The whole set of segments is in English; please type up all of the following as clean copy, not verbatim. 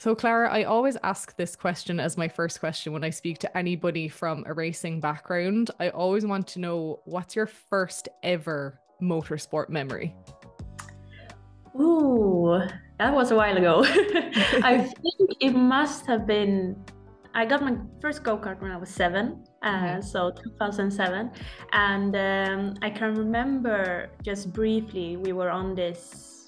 So, Clara, I always ask this question as my first question when I speak to anybody from a racing background. I always want to know what's your first ever motorsport memory? Ooh, that was a while ago. I think it must have been. I got my first go-kart when I was seven, Mhm. so 2007. And I can remember just briefly, we were on this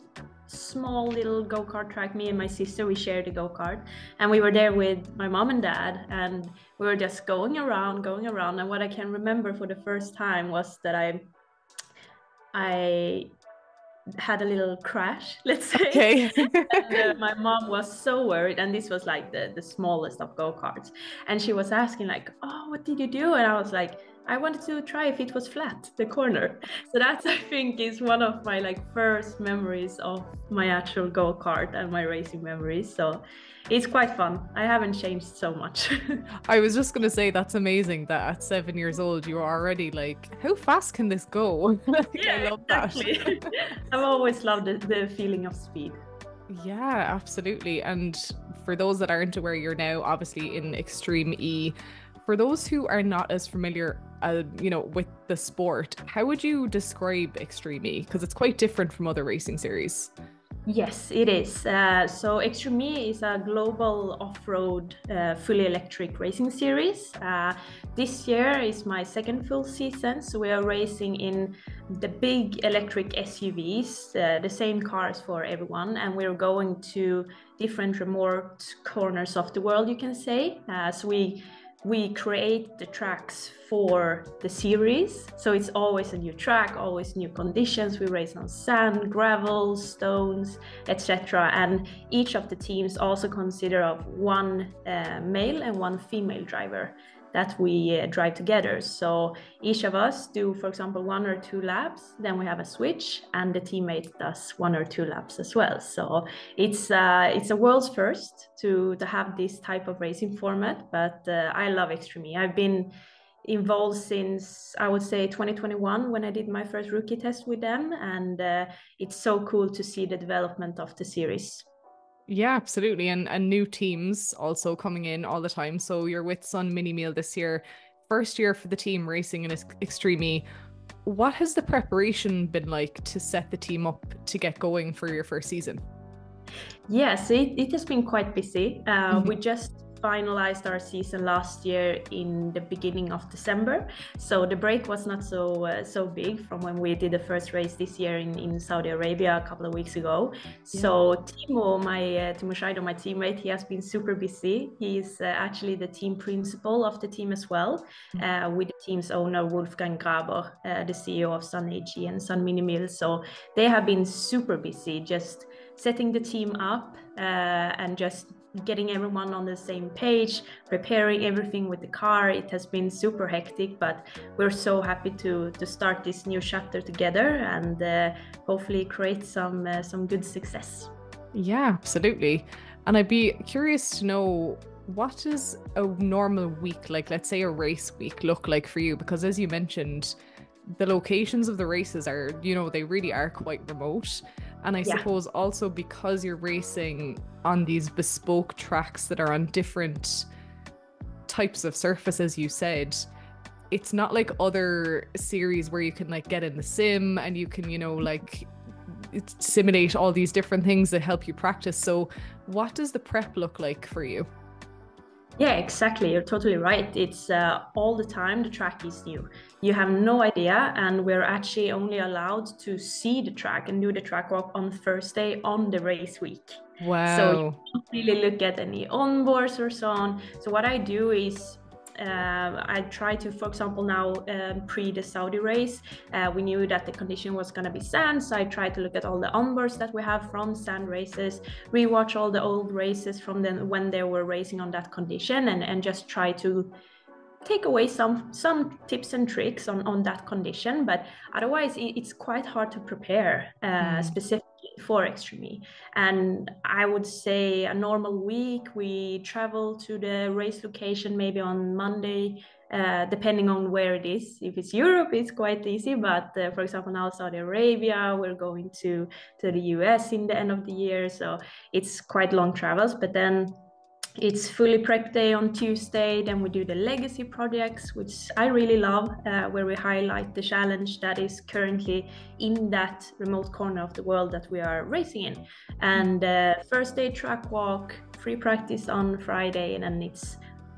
small little go-kart track. Me and my sister, we shared a go-kart, and we were there with my mom and dad, and we were just going around, going around. And what I can remember for the first time was that I had a little crash, let's say. Okay. And my mom was so worried, and this was like the smallest of go-karts, and she was asking like, oh, what did you do? And I was like, I wanted to try if it was flat, the corner. So that's, I think, is one of my like first memories of my actual go-kart and my racing memories. So it's quite fun. I haven't changed so much. I was just going to say that's amazing that at 7 years old you are already like, how fast can this go? Like, I Yeah, love that. exactly. I've always loved the feeling of speed. Yeah, absolutely. And for those that aren't aware, you're now obviously in Extreme E. For those who are not as familiar, with the sport, how would you describe Extreme E? Because it's quite different from other racing series. Yes, it is. So Extreme is a global off-road fully electric racing series. This year is my second full season, so we are racing in the big electric SUVs, the same cars for everyone, and we're going to different remote corners of the world, you can say. So we create the tracks for the series. So it's always a new track, always new conditions. We race on sand, gravel, stones, etc. And each of the teams also consider of one male and one female driver that we drive together. So each of us do, for example, 1 or 2 laps, then we have a switch, and the teammate does 1 or 2 laps as well. So it's a world's first to have this type of racing format. But I love Extreme. I've been involved since I would say 2021 when I did my first rookie test with them, and it's so cool to see the development of the series. Yeah, absolutely. And new teams also coming in all the time. So you're with Sun Mini Meal this year, first year for the team racing in Extreme E. What has the preparation been like to set the team up to get going for your first season? Yes, it has been quite busy. We Mhm. just finalized our season last year in the beginning of December, so the break was not so big from when we did the first race this year in Saudi Arabia a couple of weeks ago. Yeah. So Timo Scheider, my teammate, he has been super busy. He's actually the team principal of the team as well, with the team's owner Wolfgang Graber, the CEO of Sun AG and Sun Mini Mill. So they have been super busy just setting the team up and just getting everyone on the same page, preparing everything with the car. It has been super hectic, but we're so happy to start this new chapter together and hopefully create some good success. Yeah, absolutely. And I'd be curious to know what does a normal week, like let's say a race week, look like for you? Because as you mentioned, the locations of the races are, they really are quite remote. And I Yeah. suppose also because you're racing on these bespoke tracks that are on different types of surfaces, you said, it's not like other series where you can like get in the sim and you can, like simulate all these different things that help you practice. So, what does the prep look like for you? Yeah, exactly. You're totally right. It's all the time the track is new. You have no idea, and we're actually only allowed to see the track and do the track walk on Thursday on the race week. So you Wow. can't really look at any onboards or so on. So what I do is I try to, for example, now pre the Saudi race, we knew that the condition was going to be sand. So I tried to look at all the onboards that we have from sand races, rewatch all the old races from then when they were racing on that condition, and just try to take away some tips and tricks on that condition. But otherwise it's quite hard to prepare Mm. specifically for Extreme. And I would say a normal week we travel to the race location maybe on Monday, depending on where it is. If it's Europe, it's quite easy. But for example, now Saudi Arabia, we're going to the US in the end of the year. So it's quite long travels. But then it's fully prep day on Tuesday. Then we do the legacy projects, which I really love, where we highlight the challenge that is currently in that remote corner of the world that we are racing in. And first day track walk, free practice on Friday, and then it's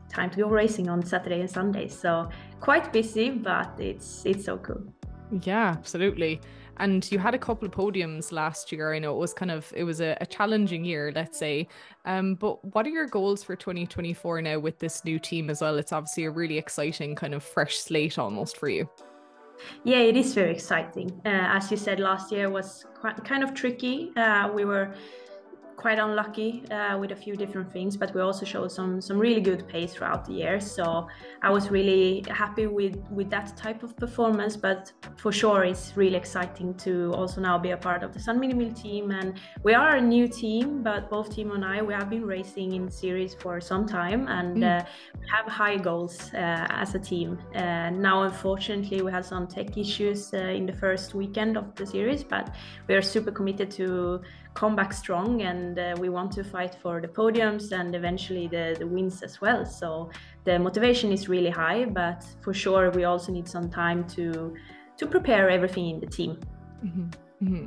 time to go racing on Saturday and Sunday. So quite busy, but it's so cool. Yeah, absolutely. And you had a couple of podiums last year. I know it was a challenging year, let's say. But what are your goals for 2024 now with this new team as well? It's obviously a really exciting kind of fresh slate almost for you. Yeah, it is very exciting. As you said, last year was kind of tricky. We were quite unlucky with a few different things, but we also showed some really good pace throughout the year. So I was really happy with that type of performance. But for sure, it's really exciting to also now be a part of the Sun Mini Mill team. And we are a new team, but both Timo and I, we have been racing in series for some time, and we have high goals as a team. Now, unfortunately, we had some tech issues in the first weekend of the series, but we are super committed to come back strong, and we want to fight for the podiums and eventually the wins as well. So the motivation is really high, but for sure we also need some time to prepare everything in the team.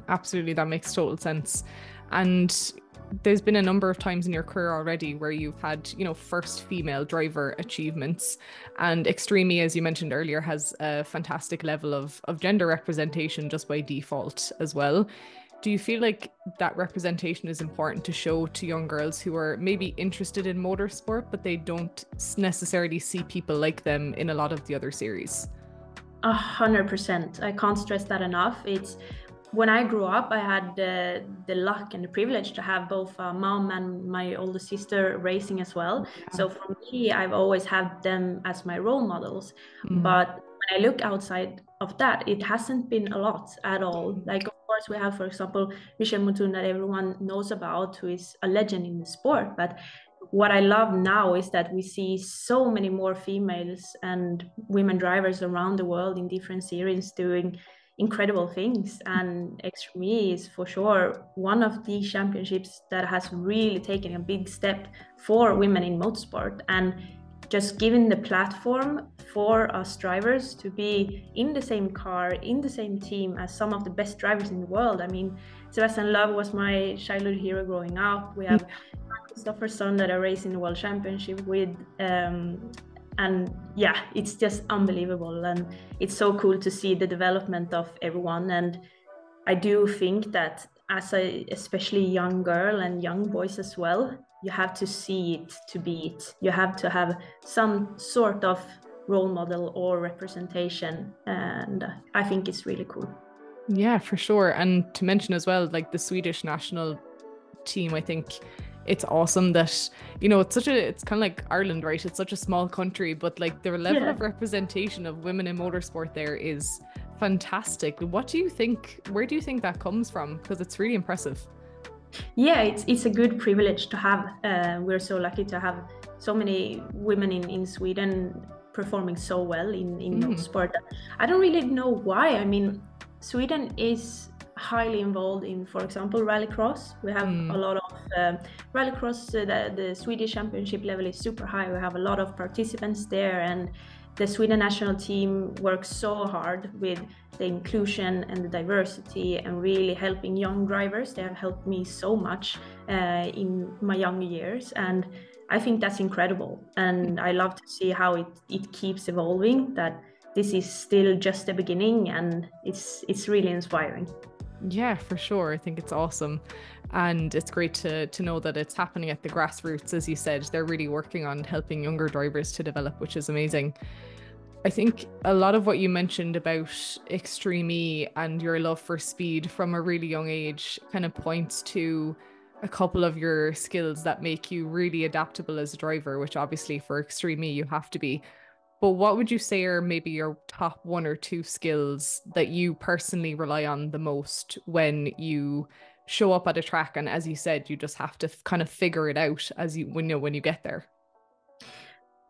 Absolutely, that makes total sense. And there's been a number of times in your career already where you've had, first female driver achievements, and Extreme, as you mentioned earlier, has a fantastic level of gender representation just by default as well. Do you feel like that representation is important to show to young girls who are maybe interested in motorsport, but they don't necessarily see people like them in a lot of the other series? 100%. I can't stress that enough. It's when I grew up, I had the luck and the privilege to have both mom and my older sister racing as well. Yeah. So for me, I've always had them as my role models. But when I look outside of that, it hasn't been a lot at all. Like, of course, we have, for example, Michelle Mouton that everyone knows about, who is a legend in the sport. But what I love now is that we see so many more females and women drivers around the world in different series doing incredible things. And Extreme is for sure one of the championships that has really taken a big step for women in motorsport, and just giving the platform for us drivers to be in the same car, in the same team as some of the best drivers in the world. I mean, Sebastian Loeb was my childhood hero growing up. We have Christopher Son that I race in the World Championship with. And yeah, it's just unbelievable. And it's so cool to see the development of everyone. And I do think that as a especially young girl and young boys as well, you have to see it to be it. You have to have some sort of role model or representation. And I think it's really cool. Yeah, for sure. And to mention as well, like the Swedish national team, I think it's awesome that, it's kind of like Ireland, right? It's such a small country, but like the level of representation of women in motorsport there is fantastic. Where do you think that comes from? Because it's really impressive. Yeah, it's a good privilege to have. We're so lucky to have so many women in Sweden performing so well in motorsport. I don't really know why. I mean, Sweden is highly involved in, for example, rallycross. We have a lot of rallycross. The Swedish championship level is super high. We have a lot of participants there, and the Sweden national team works so hard with the inclusion and the diversity and really helping young drivers. They have helped me so much in my younger years, and I think that's incredible. And I love to see how it keeps evolving, that this is still just the beginning, and it's really inspiring. Yeah, for sure. I think it's awesome. And it's great to know that it's happening at the grassroots. As you said, they're really working on helping younger drivers to develop, which is amazing. I think a lot of what you mentioned about Extreme E and your love for speed from a really young age kind of points to a couple of your skills that make you really adaptable as a driver, which obviously for Extreme E you have to be. But what would you say are maybe your top one or two skills that you personally rely on the most when you show up at a track? And as you said, you just have to kind of figure it out when you get there.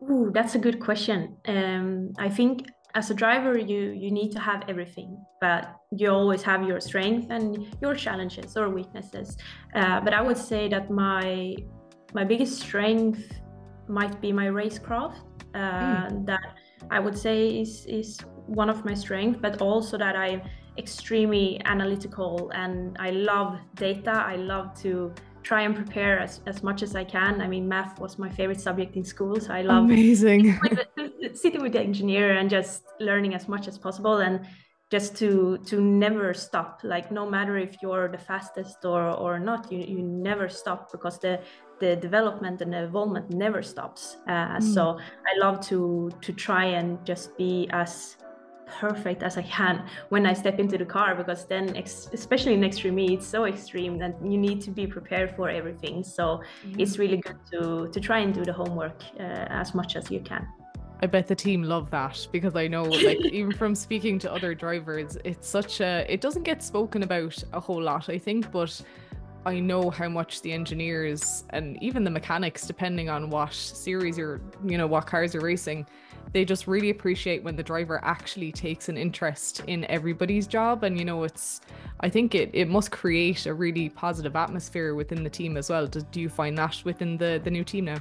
Ooh, that's a good question. I think as a driver, you need to have everything, but you always have your strength and your challenges or weaknesses. But I would say that my biggest strength might be my racecraft. Mm, That I would say is one of my strengths, but also that I'm extremely analytical and I love data. I love to try and prepare as much as I can. I mean, math was my favorite subject in school, so I love amazing. sitting with the engineer and just learning as much as possible and just to never stop. Like no matter if you're the fastest or not, you never stop because the development and the involvement never stops. Mm. So I love to try and just be as perfect as I can when I step into the car, because then especially in extreme, it's so extreme that you need to be prepared for everything. So Yeah. it's really good to try and do the homework as much as you can. I bet the team love that because I know, like, even from speaking to other drivers, it's such a, it doesn't get spoken about a whole lot, I think, but I know how much the engineers and even the mechanics, depending on what series you're, what cars you're racing, they just really appreciate when the driver actually takes an interest in everybody's job. And, I think it must create a really positive atmosphere within the team as well. Do you find that within the new team now?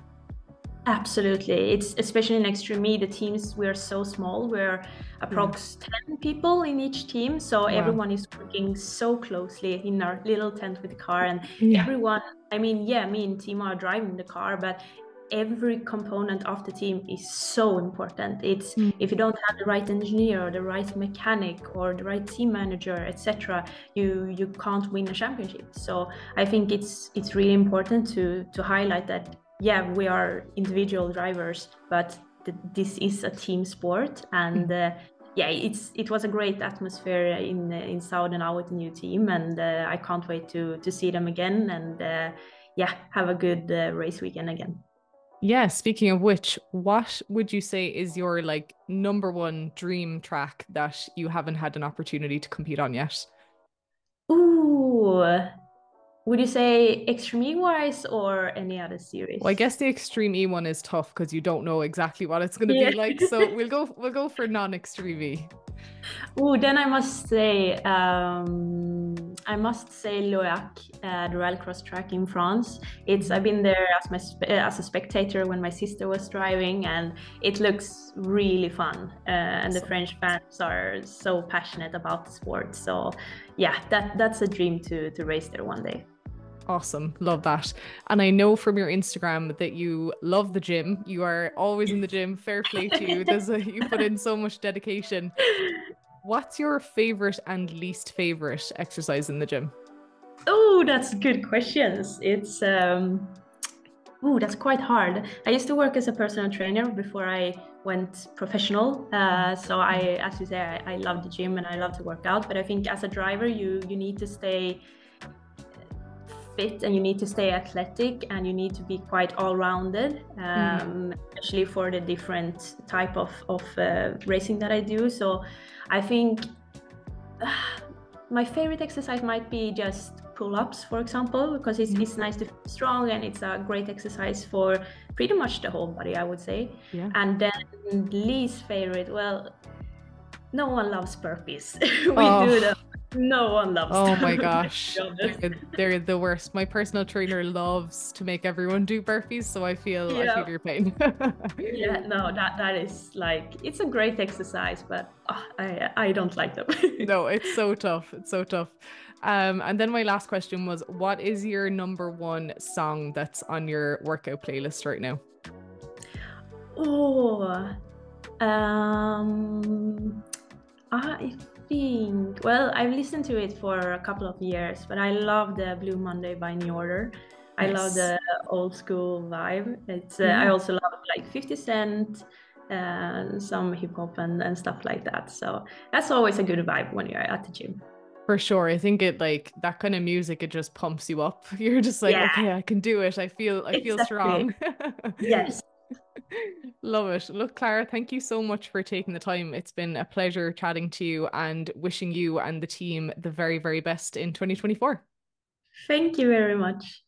Absolutely. It's especially next to me, the teams, we're so small. We're Yeah. approx 10 people in each team. So Wow. everyone is working so closely in our little tent with the car. And Yeah. everyone, I mean, yeah, me and Timo are driving the car, but every component of the team is so important. It's Mm. if you don't have the right engineer or the right mechanic or the right team manager, etc., you can't win a championship. So I think it's really important to highlight that yeah, we are individual drivers, but this is a team sport, and yeah, it was a great atmosphere in Saudi now with the new team, and I can't wait to see them again, and yeah, have a good race weekend again. Yeah, speaking of which, what would you say is your like number one dream track that you haven't had an opportunity to compete on yet? Ooh, would you say Extreme wise or any other Well, I series? guess the Extreme E one is tough because you don't know exactly what it's going to Yeah. be like. So we'll go for non-Extreme E. Oh, then I must say Loyac, the rallycross track in France. It's Mhm. I've been there as a spectator when my sister was driving, and it looks really fun. And the Awesome. French fans are so passionate about the sport. So, yeah, that's a dream to race there one day. Awesome. Love that. And I know from your Instagram that you love the gym. You are always in the gym. Fair play to you. You put in so much dedication. What's your favorite and least favorite exercise in the gym? Oh, that's good questions. That's quite hard. I used to work as a personal trainer before I went professional. So as you say, I love the gym and I love to work out. But I think as a driver, you need to stay fit and you need to stay athletic and you need to be quite all-rounded, Mm. especially for the different type of racing that I do. So I think my favorite exercise might be just pull-ups, for example, because it's nice to feel strong and it's a great exercise for pretty much the whole body, I would say. Yeah. And then least favorite, well, no one loves burpees. We do them. Oh, No one loves oh my them, let's gosh. be honest. They're the worst. My personal trainer loves to make everyone do burpees, so I feel Yeah. your pain. Yeah, no, that is like it's a great exercise, but I don't like them. No, it's so tough. It's so tough. And then my last question was, what is your number one song that's on your workout playlist right now? Oh, um, I think, well, I've listened to it for a couple of years, but I love the Blue Monday by New Order. I love Nice. the old school vibe. I Yeah. also love like 50 Cent and some hip hop and stuff like that. So that's always a good vibe when you're at the gym. For sure. I think it like that kind of music, it just pumps you up. You're just like, Yeah, okay, I can do it. I feel exactly. strong. Yes. Love it. Look, Clara, thank you so much for taking the time. It's been a pleasure chatting to you and wishing you and the team the very, very best in 2024. Thank you very much.